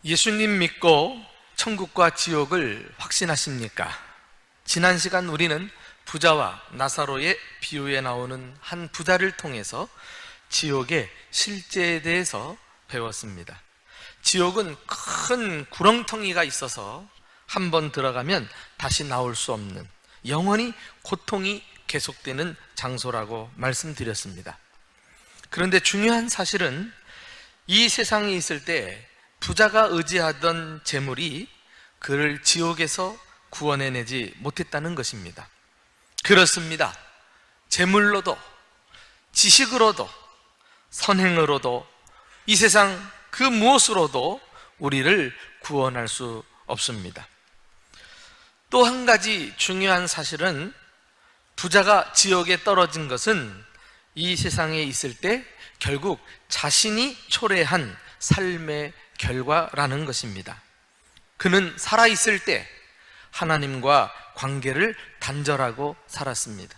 예수님 믿고 천국과 지옥을 확신하십니까? 지난 시간 우리는 부자와 나사로의 비유에 나오는 한 부자를 통해서 지옥의 실제에 대해서 배웠습니다. 지옥은 큰 구렁텅이가 있어서 한번 들어가면 다시 나올 수 없는, 영원히 고통이 계속되는 장소라고 말씀드렸습니다. 그런데 중요한 사실은 이 세상에 있을 때 부자가 의지하던 재물이 그를 지옥에서 구원해내지 못했다는 것입니다. 그렇습니다. 재물로도, 지식으로도, 선행으로도, 이 세상 그 무엇으로도 우리를 구원할 수 없습니다. 또 한 가지 중요한 사실은 부자가 지옥에 떨어진 것은 이 세상에 있을 때 결국 자신이 초래한 삶의 결과라는 것입니다. 그는 살아있을 때 하나님과 관계를 단절하고 살았습니다.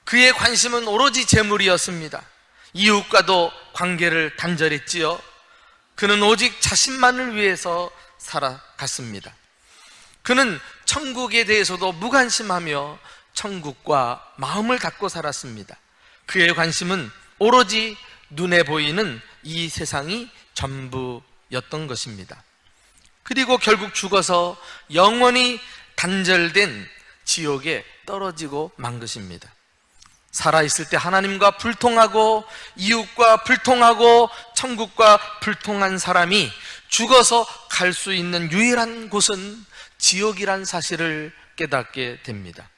그의 관심은 오로지 재물이었습니다. 이웃과도 관계를 단절했지요. 그는 오직 자신만을 위해서 살아갔습니다. 그는 천국에 대해서도 무관심하며 천국과 마음을 갖고 살았습니다. 그의 관심은 오로지 눈에 보이는 이 세상이 전부였던 것입니다. 그리고 결국 죽어서 영원히 단절된 지옥에 떨어지고 만 것입니다. 살아있을 때 하나님과 불통하고 이웃과 불통하고 천국과 불통한 사람이 죽어서 갈 수 있는 유일한 곳은 지옥이란 사실을 깨닫게 됩니다.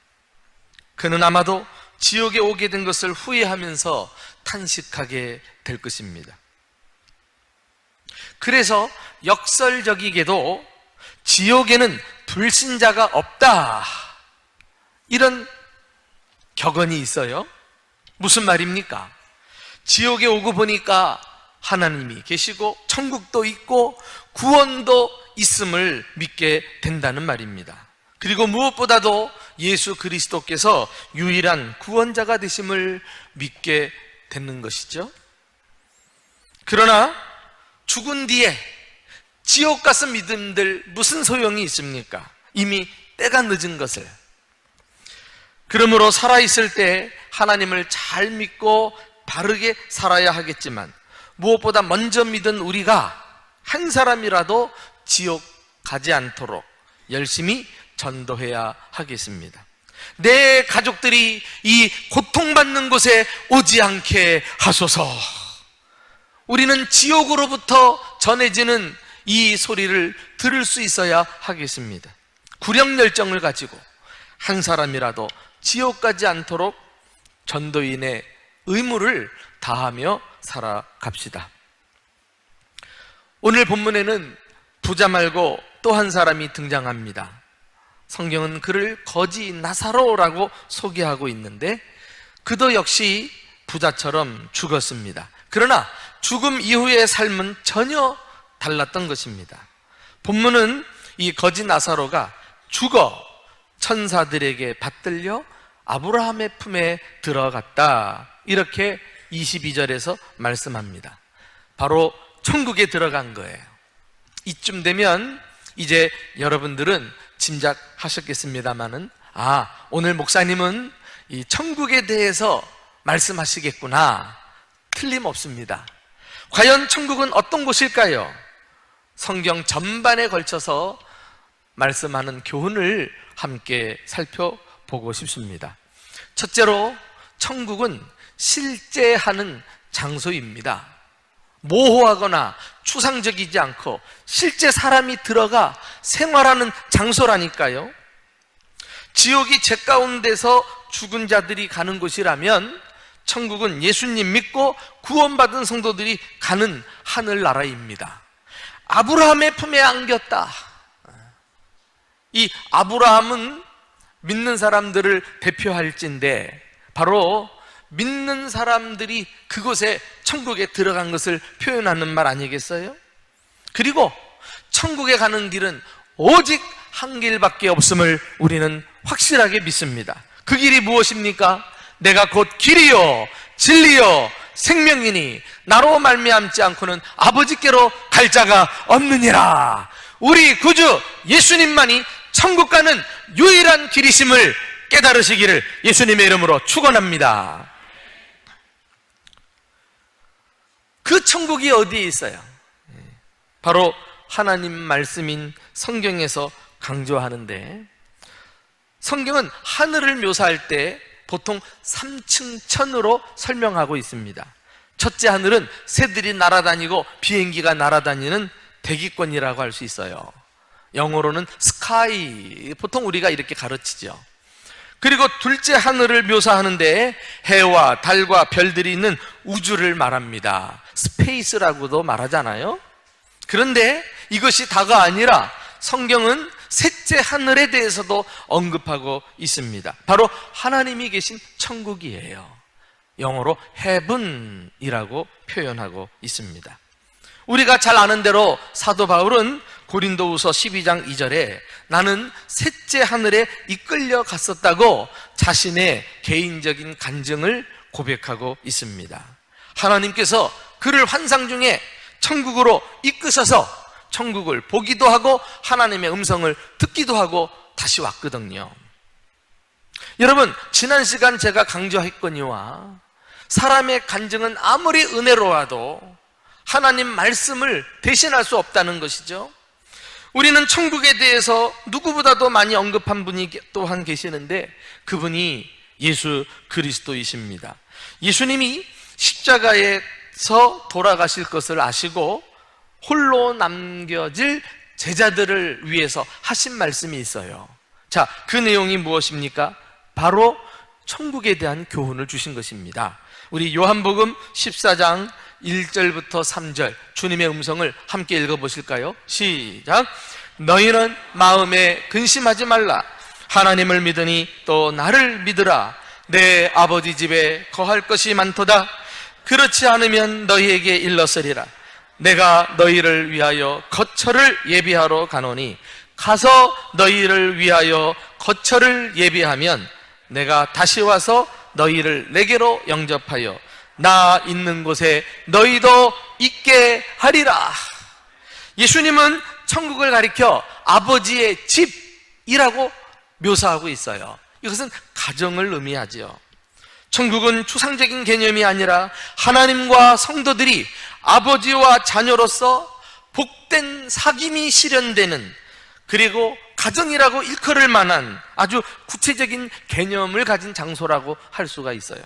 그는 아마도 지옥에 오게 된 것을 후회하면서 탄식하게 될 것입니다. 그래서 역설적이게도 지옥에는 불신자가 없다, 이런 격언이 있어요. 무슨 말입니까? 지옥에 오고 보니까 하나님이 계시고 천국도 있고 구원도 있음을 믿게 된다는 말입니다. 그리고 무엇보다도 예수 그리스도께서 유일한 구원자가 되심을 믿게 되는 것이죠. 그러나 죽은 뒤에 지옥 가서 믿음들 무슨 소용이 있습니까? 이미 때가 늦은 것을. 그러므로 살아있을 때 하나님을 잘 믿고 바르게 살아야 하겠지만, 무엇보다 먼저 믿은 우리가 한 사람이라도 지옥 가지 않도록 열심히 전도해야 하겠습니다. 내 가족들이 이 고통받는 곳에 오지 않게 하소서. 우리는 지옥으로부터 전해지는 이 소리를 들을 수 있어야 하겠습니다. 구령열정을 가지고 한 사람이라도 지옥 가지 않도록 전도인의 의무를 다하며 살아갑시다. 오늘 본문에는 부자 말고 또 한 사람이 등장합니다. 성경은 그를 거지 나사로라고 소개하고 있는데, 그도 역시 부자처럼 죽었습니다. 그러나 죽음 이후의 삶은 전혀 달랐던 것입니다. 본문은 이 거지 나사로가 죽어 천사들에게 받들려 아브라함의 품에 들어갔다, 이렇게 22절에서 말씀합니다. 바로 천국에 들어간 거예요. 이쯤 되면 이제 여러분들은 짐작하셨겠습니다마는, 오늘 목사님은 이 천국에 대해서 말씀하시겠구나. 틀림없습니다. 과연 천국은 어떤 곳일까요? 성경 전반에 걸쳐서 말씀하는 교훈을 함께 살펴보고 싶습니다. 첫째로, 천국은 실제하는 장소입니다. 모호하거나 추상적이지 않고 실제 사람이 들어가 생활하는 장소라니까요. 지옥이 죄 가운데서 죽은 자들이 가는 곳이라면 천국은 예수님 믿고 구원받은 성도들이 가는 하늘나라입니다. 아브라함의 품에 안겼다. 이 아브라함은 믿는 사람들을 대표할진데 바로 믿는 사람들이 그곳에 천국에 들어간 것을 표현하는 말 아니겠어요? 그리고 천국에 가는 길은 오직 한 길밖에 없음을 우리는 확실하게 믿습니다. 그 길이 무엇입니까? 내가 곧 길이요 진리요 생명이니 나로 말미암지 않고는 아버지께로 갈 자가 없느니라. 우리 구주 예수님만이 천국 가는 유일한 길이심을 깨달으시기를 예수님의 이름으로 축원합니다. 그 천국이 어디에 있어요? 바로 하나님 말씀인 성경에서 강조하는데, 성경은 하늘을 묘사할 때 보통 3층 천으로 설명하고 있습니다. 첫째 하늘은 새들이 날아다니고 비행기가 날아다니는 대기권이라고 할 수 있어요. 영어로는 스카이, 보통 우리가 이렇게 가르치죠. 그리고 둘째 하늘을 묘사하는데 해와 달과 별들이 있는 우주를 말합니다. 스페이스라고도 말하잖아요. 그런데 이것이 다가 아니라 성경은 셋째 하늘에 대해서도 언급하고 있습니다. 바로 하나님이 계신 천국이에요. 영어로 heaven이라고 표현하고 있습니다. 우리가 잘 아는 대로 사도 바울은 고린도후서 12장 2절에 나는 셋째 하늘에 이끌려 갔었다고 자신의 개인적인 간증을 고백하고 있습니다. 하나님께서 그를 환상 중에 천국으로 이끄셔서 천국을 보기도 하고 하나님의 음성을 듣기도 하고 다시 왔거든요. 여러분, 지난 시간 제가 강조했거니와 사람의 간증은 아무리 은혜로워도 하나님 말씀을 대신할 수 없다는 것이죠. 우리는 천국에 대해서 누구보다도 많이 언급한 분이 또한 계시는데 그분이 예수 그리스도이십니다. 예수님이 십자가에서 돌아가실 것을 아시고 홀로 남겨질 제자들을 위해서 하신 말씀이 있어요. 자, 그 내용이 무엇입니까? 바로 천국에 대한 교훈을 주신 것입니다. 우리 요한복음 14장 1절부터 3절 주님의 음성을 함께 읽어보실까요? 시작. 너희는 마음에 근심하지 말라. 하나님을 믿으니 또 나를 믿으라. 내 아버지 집에 거할 것이 많도다. 그렇지 않으면 너희에게 일렀으리라. 내가 너희를 위하여 거처를 예비하러 가노니 가서 너희를 위하여 거처를 예비하면 내가 다시 와서 너희를 내게로 영접하여 나 있는 곳에 너희도 있게 하리라. 예수님은 천국을 가리켜 아버지의 집이라고 묘사하고 있어요. 이것은 가정을 의미하죠. 천국은 추상적인 개념이 아니라 하나님과 성도들이 아버지와 자녀로서 복된 사귐이 실현되는, 그리고 가정이라고 일컬을 만한 아주 구체적인 개념을 가진 장소라고 할 수가 있어요.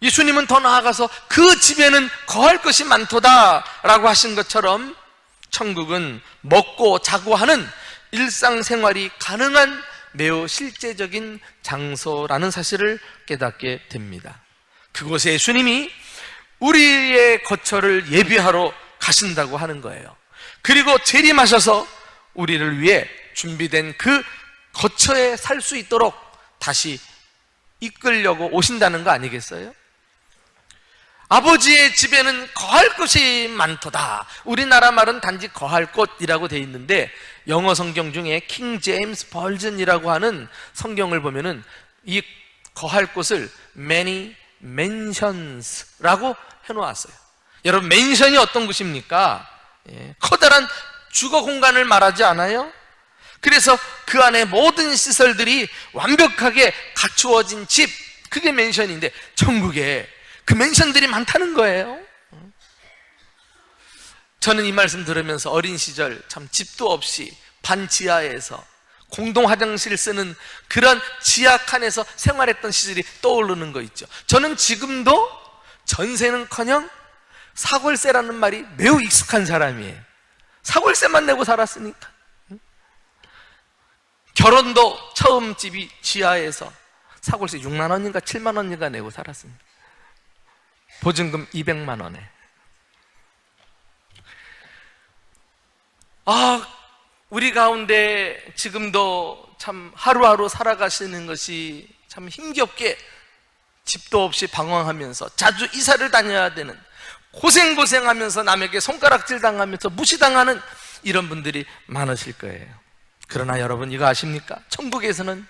예수님은 더 나아가서 그 집에는 거할 것이 많도다 라고 하신 것처럼 천국은 먹고 자고 하는 일상생활이 가능한 매우 실제적인 장소라는 사실을 깨닫게 됩니다. 그곳에 예수님이 우리의 거처를 예비하러 가신다고 하는 거예요. 그리고 재림하셔서 우리를 위해 준비된 그 거처에 살 수 있도록 다시 이끌려고 오신다는 거 아니겠어요? 아버지의 집에는 거할 것이 많도다. 우리나라 말은 단지 거할 곳이라고 되어 있는데 영어 성경 중에 킹 제임스 버전이라고 하는 성경을 보면은 이 거할 곳을 many mansions라고 해놓았어요. 여러분, 맨션이 어떤 곳입니까? 커다란 주거 공간을 말하지 않아요? 그래서 그 안에 모든 시설들이 완벽하게 갖추어진 집, 그게 맨션인데 천국에 그 맨션들이 많다는 거예요. 저는 이 말씀 들으면서 어린 시절 참 집도 없이 반지하에서 공동 화장실 쓰는 그런 지하 칸에서 생활했던 시절이 떠오르는 거 있죠. 저는 지금도 전세는커녕 사골세라는 말이 매우 익숙한 사람이에요. 사골세만 내고 살았으니까. 결혼도 처음 집이 지하에서 사골세 6만 원인가 7만 원인가 내고 살았습니다. 보증금 200만 원에. 우리 가운데 지금도 참 하루하루 살아가시는 것이 참 힘겹게 집도 없이 방황하면서 자주 이사를 다녀야 되는, 고생하면서 남에게 손가락질 당하면서 무시당하는 이런 분들이 많으실 거예요. 그러나 여러분, 이거 아십니까? 천국에서는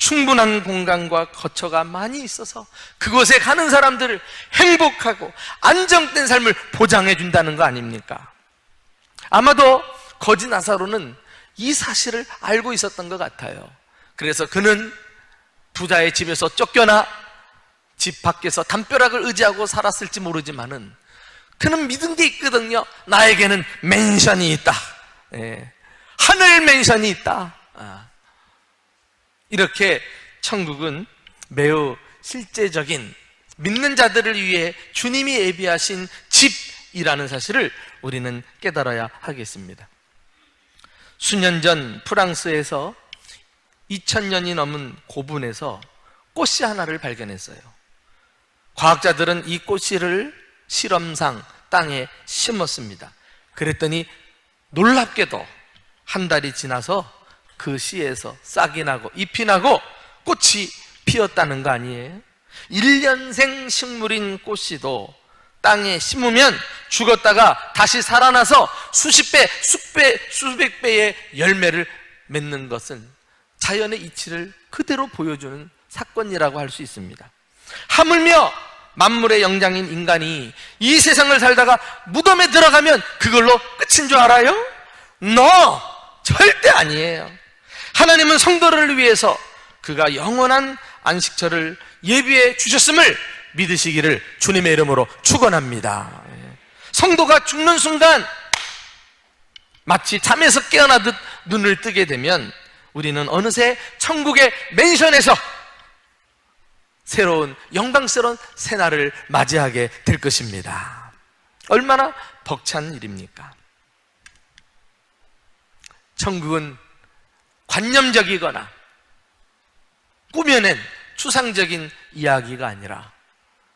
충분한 공간과 거처가 많이 있어서 그곳에 가는 사람들을 행복하고 안정된 삶을 보장해 준다는 거 아닙니까? 아마도 거지 나사로는 이 사실을 알고 있었던 것 같아요. 그래서 그는 부자의 집에서 쫓겨나 집 밖에서 담벼락을 의지하고 살았을지 모르지만은 그는 믿은 게 있거든요. 나에게는 맨션이 있다. 하늘 맨션이 있다. 이렇게 천국은 매우 실제적인 믿는 자들을 위해 주님이 예비하신 집이라는 사실을 우리는 깨달아야 하겠습니다. 수년 전 프랑스에서 2000년이 넘은 고분에서 꽃씨 하나를 발견했어요. 과학자들은 이 꽃씨를 실험상 땅에 심었습니다. 그랬더니 놀랍게도 한 달이 지나서 그 씨에서 싹이 나고 잎이 나고 꽃이 피었다는 거 아니에요? 1년생 식물인 꽃씨도 땅에 심으면 죽었다가 다시 살아나서 수십 배, 수백 배의 열매를 맺는 것은 자연의 이치를 그대로 보여주는 사건이라고 할 수 있습니다. 하물며 만물의 영장인 인간이 이 세상을 살다가 무덤에 들어가면 그걸로 끝인 줄 알아요? 절대 아니에요. 하나님은 성도를 위해서 그가 영원한 안식처를 예비해 주셨음을 믿으시기를 주님의 이름으로 축원합니다. 성도가 죽는 순간 마치 잠에서 깨어나듯 눈을 뜨게 되면 우리는 어느새 천국의 맨션에서 새로운 영광스러운 새날을 맞이하게 될 것입니다. 얼마나 벅찬 일입니까? 천국은 관념적이거나 꾸며낸 추상적인 이야기가 아니라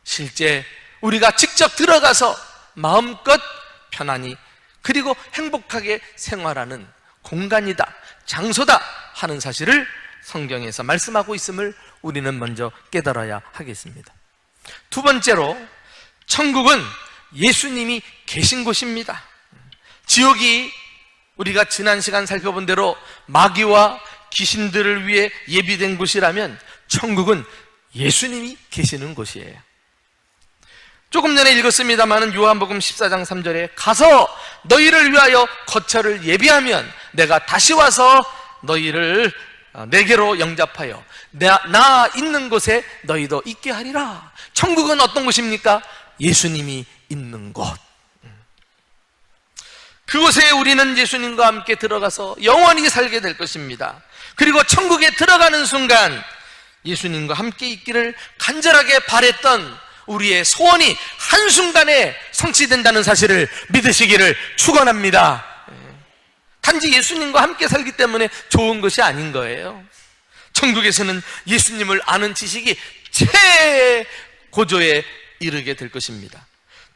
실제 우리가 직접 들어가서 마음껏 편안히 그리고 행복하게 생활하는 공간이다, 장소다 하는 사실을 성경에서 말씀하고 있음을 우리는 먼저 깨달아야 하겠습니다. 두 번째로, 천국은 예수님이 계신 곳입니다. 지옥이 우리가 지난 시간 살펴본 대로 마귀와 귀신들을 위해 예비된 곳이라면 천국은 예수님이 계시는 곳이에요. 조금 전에 읽었습니다마는 요한복음 14장 3절에 가서 너희를 위하여 거처를 예비하면 내가 다시 와서 너희를 내게로 영접하여 나 있는 곳에 너희도 있게 하리라. 천국은 어떤 곳입니까? 예수님이 있는 곳. 그곳에 우리는 예수님과 함께 들어가서 영원히 살게 될 것입니다. 그리고 천국에 들어가는 순간 예수님과 함께 있기를 간절하게 바랬던 우리의 소원이 한순간에 성취된다는 사실을 믿으시기를 축원합니다. 단지 예수님과 함께 살기 때문에 좋은 것이 아닌 거예요. 천국에서는 예수님을 아는 지식이 최고조에 이르게 될 것입니다.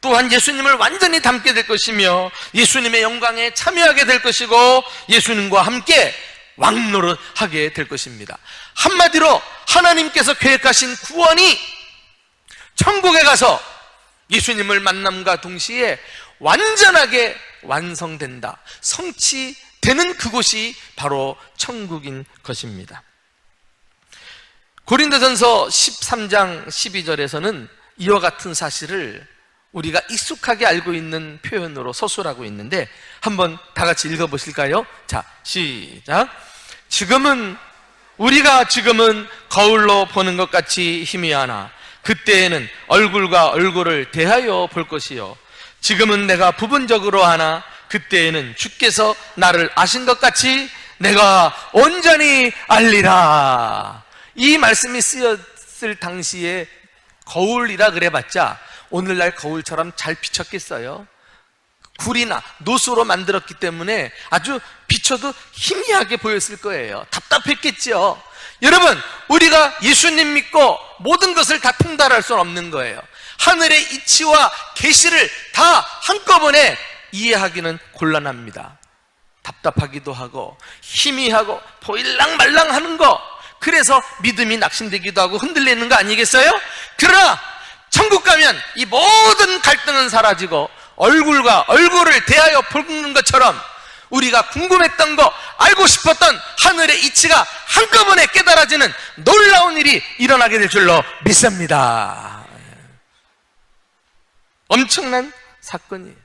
또한 예수님을 완전히 닮게 될 것이며 예수님의 영광에 참여하게 될 것이고 예수님과 함께 왕노릇하게 될 것입니다. 한마디로 하나님께서 계획하신 구원이 천국에 가서 예수님을 만남과 동시에 완전하게 완성된다, 성취되는 그곳이 바로 천국인 것입니다. 고린도전서 13장 12절에서는 이와 같은 사실을 우리가 익숙하게 알고 있는 표현으로 서술하고 있는데 한번 다 같이 읽어보실까요? 자, 시작. 우리가 지금은 거울로 보는 것 같이 희미하나 그때에는 얼굴과 얼굴을 대하여 볼 것이요 지금은 내가 부분적으로 하나 그때에는 주께서 나를 아신 것 같이 내가 온전히 알리라. 이 말씀이 쓰였을 당시에 거울이라 그래봤자 오늘날 거울처럼 잘 비쳤겠어요? 굴이나 노수로 만들었기 때문에 아주 비춰도 희미하게 보였을 거예요. 답답했겠죠. 여러분, 우리가 예수님 믿고 모든 것을 다 통달할 수는 없는 거예요. 하늘의 이치와 계시를 다 한꺼번에 이해하기는 곤란합니다. 답답하기도 하고 희미하고 보일랑 말랑 하는 거, 그래서 믿음이 낙심되기도 하고 흔들리는 거 아니겠어요? 그러나 천국 가면 이 모든 갈등은 사라지고 얼굴과 얼굴을 대하여 보는 것처럼 우리가 궁금했던 거, 알고 싶었던 하늘의 이치가 한꺼번에 깨달아지는 놀라운 일이 일어나게 될 줄로 믿습니다. 엄청난 사건이에요.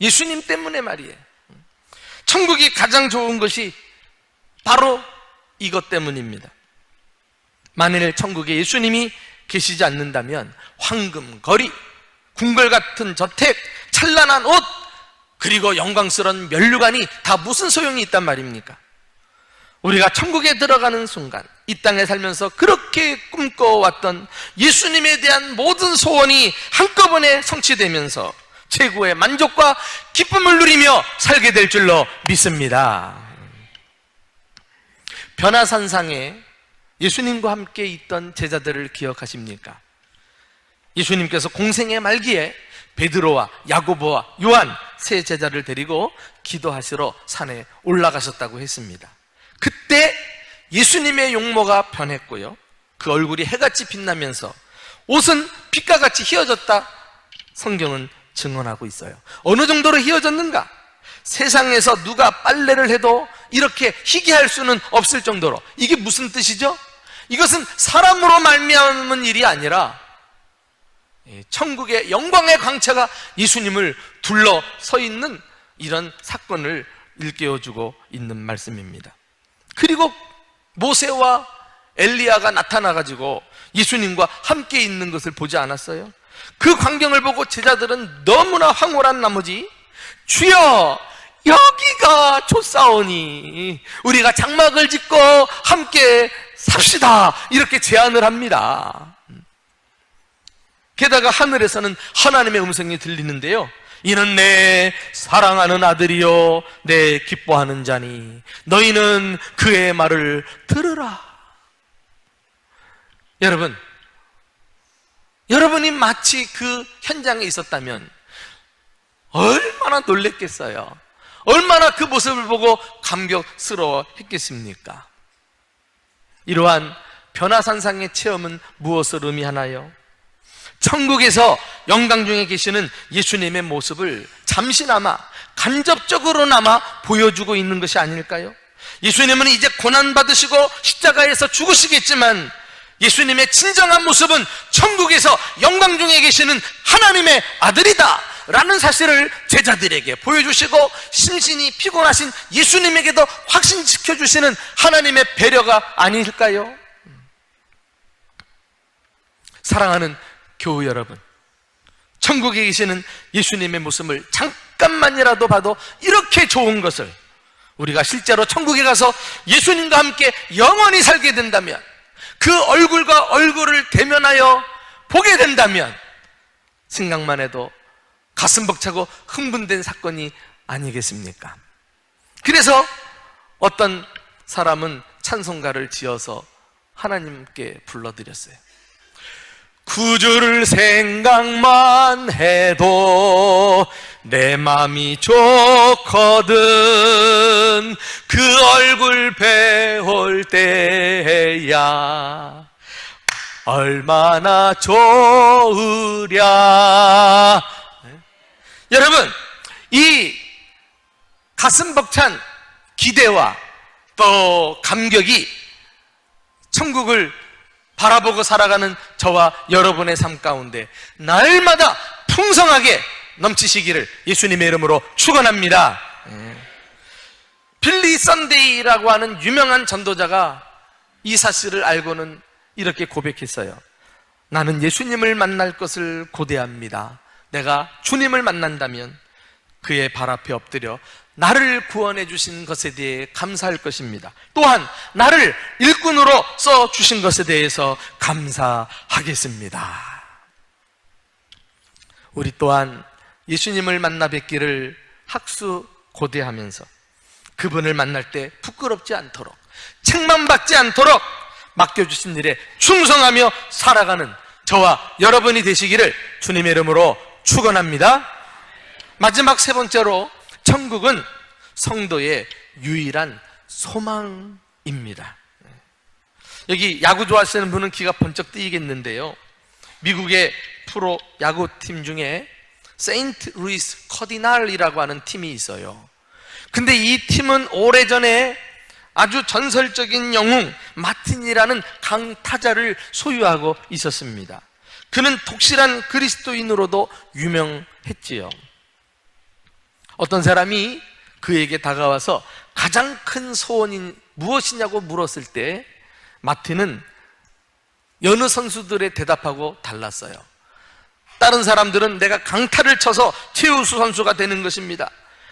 예수님 때문에 말이에요. 천국이 가장 좋은 것이 바로 이것 때문입니다. 만일 천국에 예수님이 계시지 않는다면 황금 거리, 궁궐 같은 저택, 찬란한 옷, 그리고 영광스러운 면류관이 다 무슨 소용이 있단 말입니까? 우리가 천국에 들어가는 순간 이 땅에 살면서 그렇게 꿈꿔왔던 예수님에 대한 모든 소원이 한꺼번에 성취되면서 최고의 만족과 기쁨을 누리며 살게 될 줄로 믿습니다. 변화산상에 예수님과 함께 있던 제자들을 기억하십니까? 예수님께서 공생의 말기에 베드로와 야고보와 요한 세 제자를 데리고 기도하시러 산에 올라가셨다고 했습니다. 그때 예수님의 용모가 변했고요, 그 얼굴이 해같이 빛나면서 옷은 빛과 같이 휘어졌다 성경은 증언하고 있어요. 어느 정도로 휘어졌는가? 세상에서 누가 빨래를 해도 이렇게 희귀할 수는 없을 정도로. 이게 무슨 뜻이죠? 이것은 사람으로 말미암은 일이 아니라 천국의 영광의 광채가 예수님을 둘러서 있는 이런 사건을 일깨워주고 있는 말씀입니다. 그리고 모세와 엘리야가 나타나가지고 예수님과 함께 있는 것을 보지 않았어요? 그 광경을 보고 제자들은 너무나 황홀한 나머지 주여, 여기가 좋사오니 우리가 장막을 짓고 함께 삽시다, 이렇게 제안을 합니다. 게다가 하늘에서는 하나님의 음성이 들리는데요, 이는 내 사랑하는 아들이요 내 기뻐하는 자니 너희는 그의 말을 들으라. 여러분이 마치 그 현장에 있었다면 얼마나 놀랬겠어요? 얼마나 그 모습을 보고 감격스러워 했겠습니까? 이러한 변화산상의 체험은 무엇을 의미하나요? 천국에서 영광 중에 계시는 예수님의 모습을 잠시나마, 간접적으로나마 보여주고 있는 것이 아닐까요? 예수님은 이제 고난받으시고 십자가에서 죽으시겠지만 예수님의 진정한 모습은 천국에서 영광 중에 계시는 하나님의 아들이다 라는 사실을 제자들에게 보여주시고, 심신이 피곤하신 예수님에게도 확신시켜주시는 하나님의 배려가 아닐까요? 사랑하는 교우 여러분, 천국에 계시는 예수님의 모습을 잠깐만이라도 봐도 이렇게 좋은 것을 우리가 실제로 천국에 가서 예수님과 함께 영원히 살게 된다면, 그 얼굴과 얼굴을 대면하여 보게 된다면 생각만 해도 가슴 벅차고 흥분된 사건이 아니겠습니까? 그래서 어떤 사람은 찬송가를 지어서 하나님께 불러드렸어요. 구주를 생각만 해도 내 맘이 좋거든, 그 얼굴 배울 때야 얼마나 좋으랴. 여러분, 이 가슴 벅찬 기대와 또 감격이 천국을 바라보고 살아가는 저와 여러분의 삶 가운데 날마다 풍성하게 넘치시기를 예수님의 이름으로 축원합니다. 빌리 선데이라고 하는 유명한 전도자가 이 사실을 알고는 이렇게 고백했어요. 나는 예수님을 만날 것을 고대합니다. 내가 주님을 만난다면 그의 발 앞에 엎드려 나를 구원해 주신 것에 대해 감사할 것입니다. 또한 나를 일꾼으로 써 주신 것에 대해서 감사하겠습니다. 우리 또한 예수님을 만나 뵙기를 학수고대하면서 그분을 만날 때 부끄럽지 않도록, 책만 받지 않도록 맡겨주신 일에 충성하며 살아가는 저와 여러분이 되시기를 주님의 이름으로 축원합니다. 마지막 세 번째로, 천국은 성도의 유일한 소망입니다. 여기 야구 좋아하시는 분은 귀가 번쩍 뜨이겠는데요, 미국의 프로 야구팀 중에 세인트 루이스 커디널이라고 하는 팀이 있어요. 근데 이 팀은 오래전에 아주 전설적인 영웅 마틴이라는 강타자를 소유하고 있었습니다. 그는 독실한 그리스도인으로도 유명했지요. 어떤 사람이 그에게 다가와서 가장 큰 소원이 무엇이냐고 물었을 때 마틴은 여느 선수들의 대답하고 달랐어요. 다른 사람들은 내가 강타를 쳐서 최우수 선수가 되는 것입니다.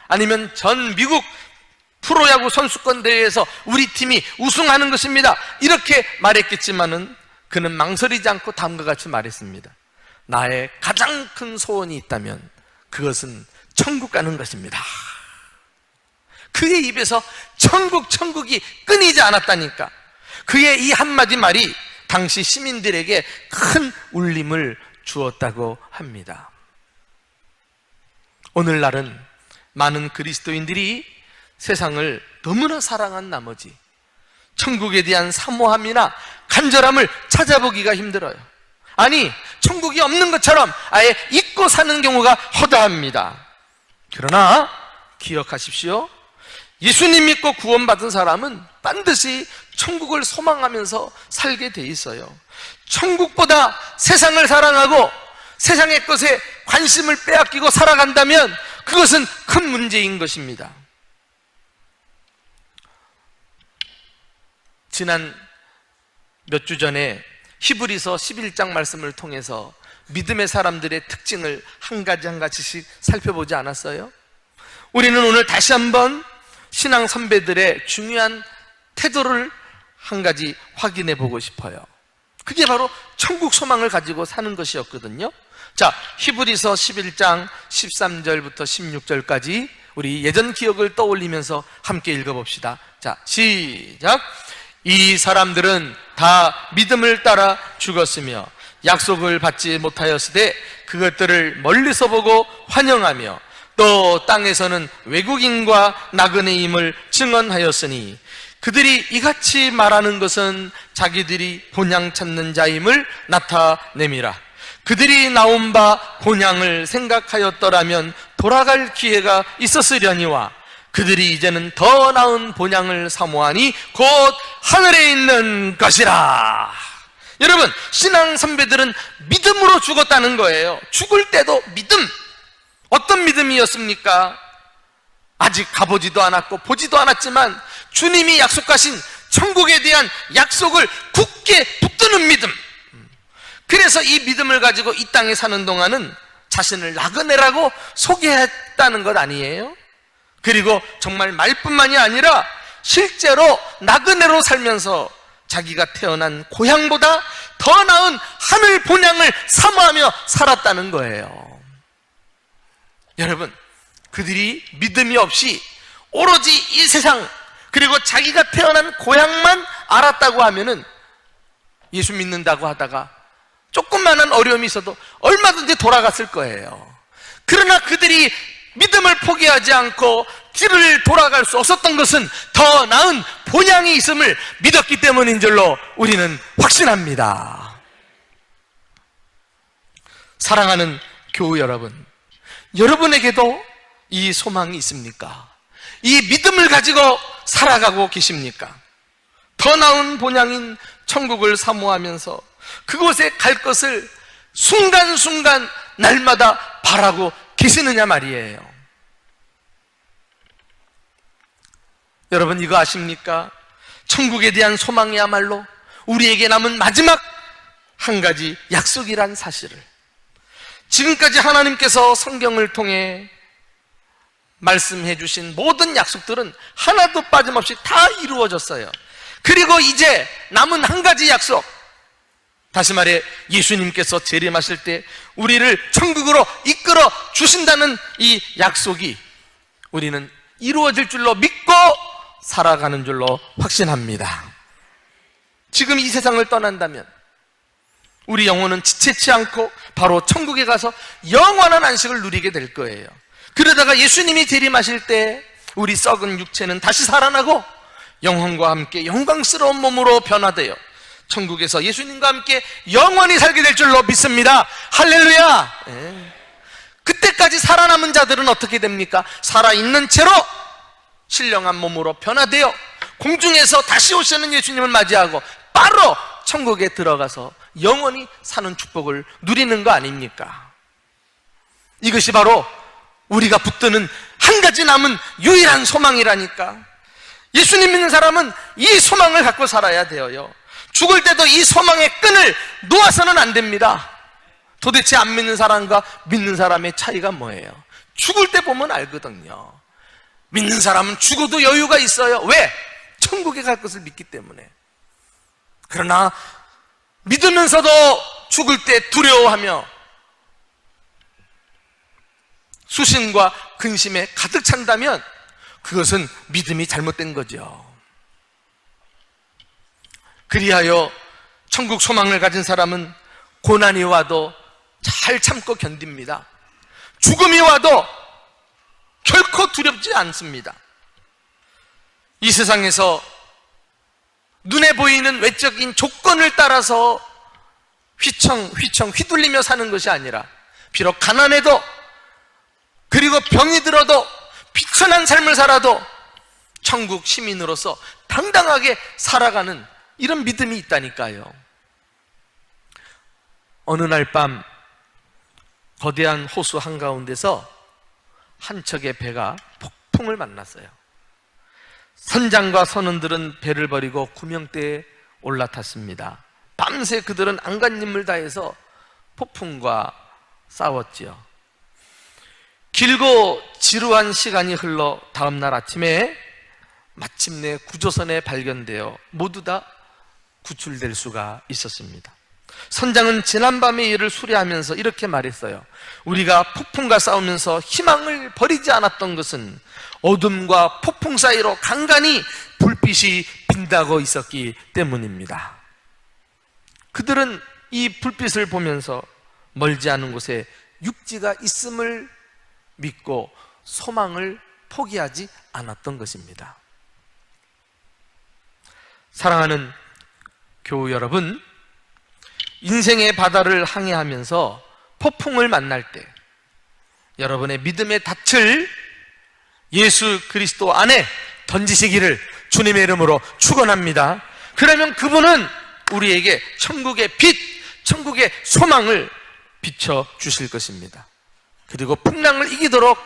아니면 전 미국 프로야구 선수권 대회에서 우리 팀이 우승하는 것입니다. 이렇게 말했겠지만은 그는 망설이지 않고 다음과 같이 말했습니다. 나의 가장 큰 소원이 있다면 그것은 천국 가는 것입니다. 그의 입에서 천국이 끊이지 않았다니까. 그의 이 한마디 말이 당시 시민들에게 큰 울림을 주었다고 합니다. 오늘날은 많은 그리스도인들이 세상을 너무나 사랑한 나머지 천국에 대한 사모함이나 간절함을 찾아보기가 힘들어요. 아니, 천국이 없는 것처럼 아예 잊고 사는 경우가 허다합니다. 그러나 기억하십시오. 예수님 믿고 구원받은 사람은 반드시 천국을 소망하면서 살게 돼 있어요. 천국보다 세상을 사랑하고 세상의 것에 관심을 빼앗기고 살아간다면 그것은 큰 문제인 것입니다. 지난 몇 주 전에 히브리서 11장 말씀을 통해서 믿음의 사람들의 특징을 한 가지씩 살펴보지 않았어요? 우리는 오늘 다시 한번 신앙 선배들의 중요한 태도를 한 가지 확인해 보고 싶어요. 그게 바로 천국 소망을 가지고 사는 것이었거든요. 자, 히브리서 11장 13절부터 16절까지 우리 예전 기억을 떠올리면서 함께 읽어봅시다. 자, 시작. 이 사람들은 다 믿음을 따라 죽었으며 약속을 받지 못하였으되 그것들을 멀리서 보고 환영하며 또 땅에서는 외국인과 나그네임을 증언하였으니 그들이 이같이 말하는 것은 자기들이 본향 찾는 자임을 나타냄이라. 그들이 나온 바 본향을 생각하였더라면 돌아갈 기회가 있었으려니와 그들이 이제는 더 나은 본향을 사모하니 곧 하늘에 있는 것이라. 여러분, 신앙 선배들은 믿음으로 죽었다는 거예요. 죽을 때도 믿음. 어떤 믿음이었습니까? 아직 가보지도 않았고 보지도 않았지만 주님이 약속하신 천국에 대한 약속을 굳게 붙드는 믿음. 그래서 이 믿음을 가지고 이 땅에 사는 동안은 자신을 나그네라고 소개했다는 것 아니에요? 그리고 정말 말뿐만이 아니라 실제로 나그네로 살면서 자기가 태어난 고향보다 더 나은 하늘 본향을 사모하며 살았다는 거예요. 여러분, 그들이 믿음이 없이 오로지 이 세상 그리고 자기가 태어난 고향만 알았다고 하면은 예수 믿는다고 하다가 조금만한 어려움이 있어도 얼마든지 돌아갔을 거예요. 그러나 그들이 믿음을 포기하지 않고 길을 돌아갈 수 없었던 것은 더 나은 본향이 있음을 믿었기 때문인 줄로 우리는 확신합니다. 사랑하는 교우 여러분, 여러분에게도 이 소망이 있습니까? 이 믿음을 가지고 살아가고 계십니까? 더 나은 본향인 천국을 사모하면서 그곳에 갈 것을 순간순간 날마다 바라고 계시느냐 말이에요. 여러분, 이거 아십니까? 천국에 대한 소망이야말로 우리에게 남은 마지막 한 가지 약속이란 사실을 지금까지 하나님께서 성경을 통해 말씀해 주신 모든 약속들은 하나도 빠짐없이 다 이루어졌어요. 그리고 이제 남은 한 가지 약속, 다시 말해 예수님께서 재림하실 때 우리를 천국으로 이끌어 주신다는 이 약속이 우리는 이루어질 줄로 믿고 살아가는 줄로 확신합니다. 지금 이 세상을 떠난다면 우리 영혼은 지체치 않고 바로 천국에 가서 영원한 안식을 누리게 될 거예요. 그러다가 예수님이 재림하실 때 우리 썩은 육체는 다시 살아나고 영혼과 함께 영광스러운 몸으로 변화되어 천국에서 예수님과 함께 영원히 살게 될 줄로 믿습니다. 할렐루야. 그때까지 살아남은 자들은 어떻게 됩니까? 살아있는 채로 신령한 몸으로 변화되어 공중에서 다시 오시는 예수님을 맞이하고 바로 천국에 들어가서 영원히 사는 축복을 누리는 거 아닙니까? 이것이 바로 우리가 붙드는 한 가지 남은 유일한 소망이라니까. 예수님 믿는 사람은 이 소망을 갖고 살아야 돼요. 죽을 때도 이 소망의 끈을 놓아서는 안 됩니다. 도대체 안 믿는 사람과 믿는 사람의 차이가 뭐예요? 죽을 때 보면 알거든요. 믿는 사람은 죽어도 여유가 있어요. 왜? 천국에 갈 것을 믿기 때문에. 그러나 믿으면서도 죽을 때 두려워하며 수심과 근심에 가득 찬다면 그것은 믿음이 잘못된 거죠. 그리하여 천국 소망을 가진 사람은 고난이 와도 잘 참고 견딥니다. 죽음이 와도 결코 두렵지 않습니다. 이 세상에서 눈에 보이는 외적인 조건을 따라서 휘청 휘둘리며 사는 것이 아니라 비록 가난해도 그리고 병이 들어도 비천한 삶을 살아도 천국 시민으로서 당당하게 살아가는 이런 믿음이 있다니까요. 어느 날 밤 거대한 호수 한가운데서 한 척의 배가 폭풍을 만났어요. 선장과 선원들은 배를 버리고 구명대에 올라탔습니다. 밤새 그들은 안간힘을 다해서 폭풍과 싸웠지요. 길고 지루한 시간이 흘러 다음날 아침에 마침내 구조선에 발견되어 모두 다 구출될 수가 있었습니다. 선장은 지난밤의 일을 수리하면서 이렇게 말했어요. 우리가 폭풍과 싸우면서 희망을 버리지 않았던 것은 어둠과 폭풍 사이로 간간히 불빛이 빈다고 있었기 때문입니다. 그들은 이 불빛을 보면서 멀지 않은 곳에 육지가 있음을 믿고 소망을 포기하지 않았던 것입니다. 사랑하는 교우 여러분, 인생의 바다를 항해하면서 폭풍을 만날 때 여러분의 믿음의 닻을 예수 그리스도 안에 던지시기를 주님의 이름으로 축원합니다. 그러면 그분은 우리에게 천국의 빛, 천국의 소망을 비춰 주실 것입니다. 그리고 풍랑을 이기도록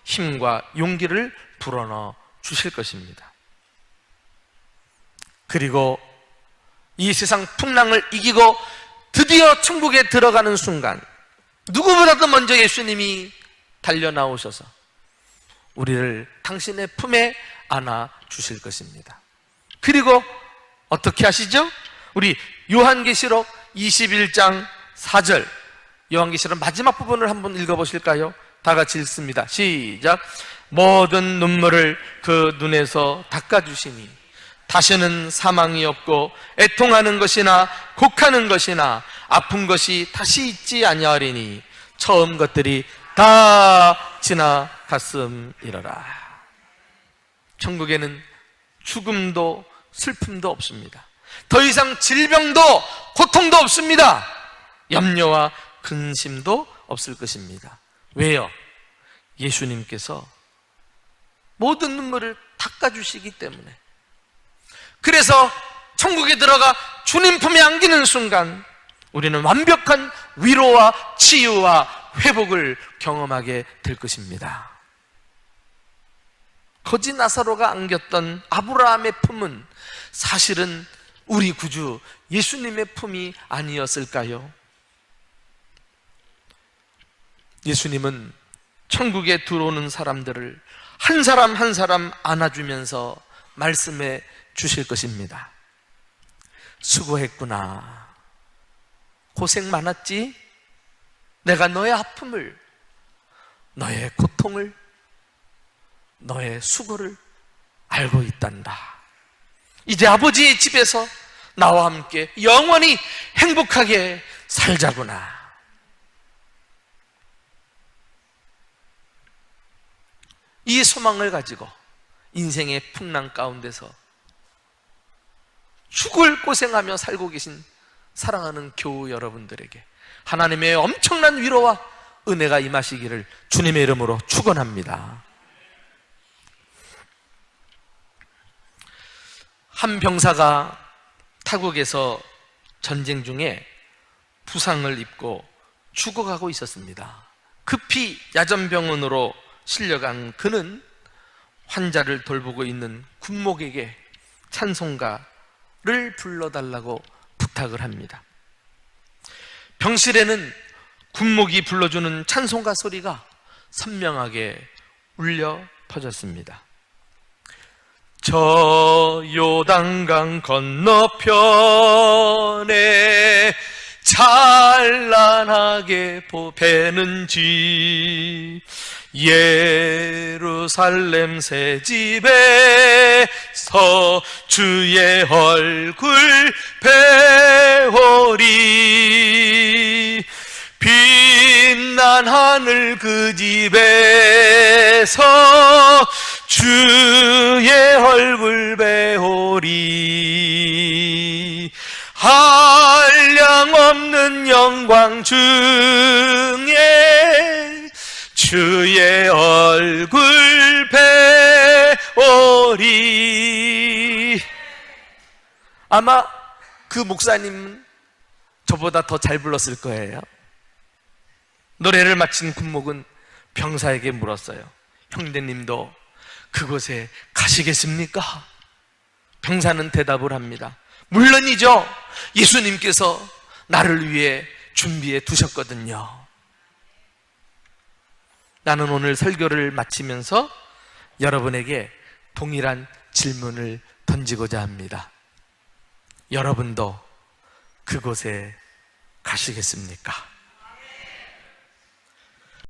힘과 용기를 불어넣어 주실 것입니다. 그리고 이 세상 풍랑을 이기고 드디어 천국에 들어가는 순간 누구보다도 먼저 예수님이 달려 나오셔서 우리를 당신의 품에 안아 주실 것입니다. 그리고 어떻게 하시죠? 우리 요한계시록 21장 4절, 요한계시록 마지막 부분을 한번 읽어보실까요? 다 같이 읽습니다. 시작. 모든 눈물을 그 눈에서 닦아주시니 다시는 사망이 없고 애통하는 것이나 곡하는 것이나 아픈 것이 다시 있지 아니하리니 처음 것들이 다 지나갔음이러라. 천국에는 죽음도 슬픔도 없습니다. 더 이상 질병도 고통도 없습니다. 염려와 근심도 없을 것입니다. 왜요? 예수님께서 모든 눈물을 닦아주시기 때문에. 그래서 천국에 들어가 주님 품에 안기는 순간 우리는 완벽한 위로와 치유와 회복을 경험하게 될 것입니다. 거지 나사로가 안겼던 아브라함의 품은 사실은 우리 구주 예수님의 품이 아니었을까요? 예수님은 천국에 들어오는 사람들을 한 사람 한 사람 안아주면서 말씀해 주실 것입니다. 수고했구나. 고생 많았지? 내가 너의 아픔을, 너의 고통을, 너의 수고를 알고 있단다. 이제 아버지의 집에서 나와 함께 영원히 행복하게 살자구나. 이 소망을 가지고 인생의 풍랑 가운데서 죽을 고생하며 살고 계신 사랑하는 교우 여러분들에게 하나님의 엄청난 위로와 은혜가 임하시기를 주님의 이름으로 축원합니다. 한 병사가 타국에서 전쟁 중에 부상을 입고 죽어가고 있었습니다. 급히 야전병원으로 실려간 그는 환자를 돌보고 있는 군목에게 찬송가를 불러달라고 부탁을 합니다. 병실에는 군목이 불러주는 찬송가 소리가 선명하게 울려 퍼졌습니다. 저 요단강 건너편에 찬란하게 배는지 예루살렘 새집에서 주의 얼굴 배우리 빛난 하늘 그 집에서 주의 얼굴 배우리 한량없는 영광 중에 주의 얼굴 배우리. 아마 그 목사님은 저보다 더 잘 불렀을 거예요. 노래를 마친 군목은 병사에게 물었어요. 형제님도 그곳에 가시겠습니까? 병사는 대답을 합니다. 물론이죠. 예수님께서 나를 위해 준비해 두셨거든요. 나는 오늘 설교를 마치면서 여러분에게 동일한 질문을 던지고자 합니다. 여러분도 그곳에 가시겠습니까?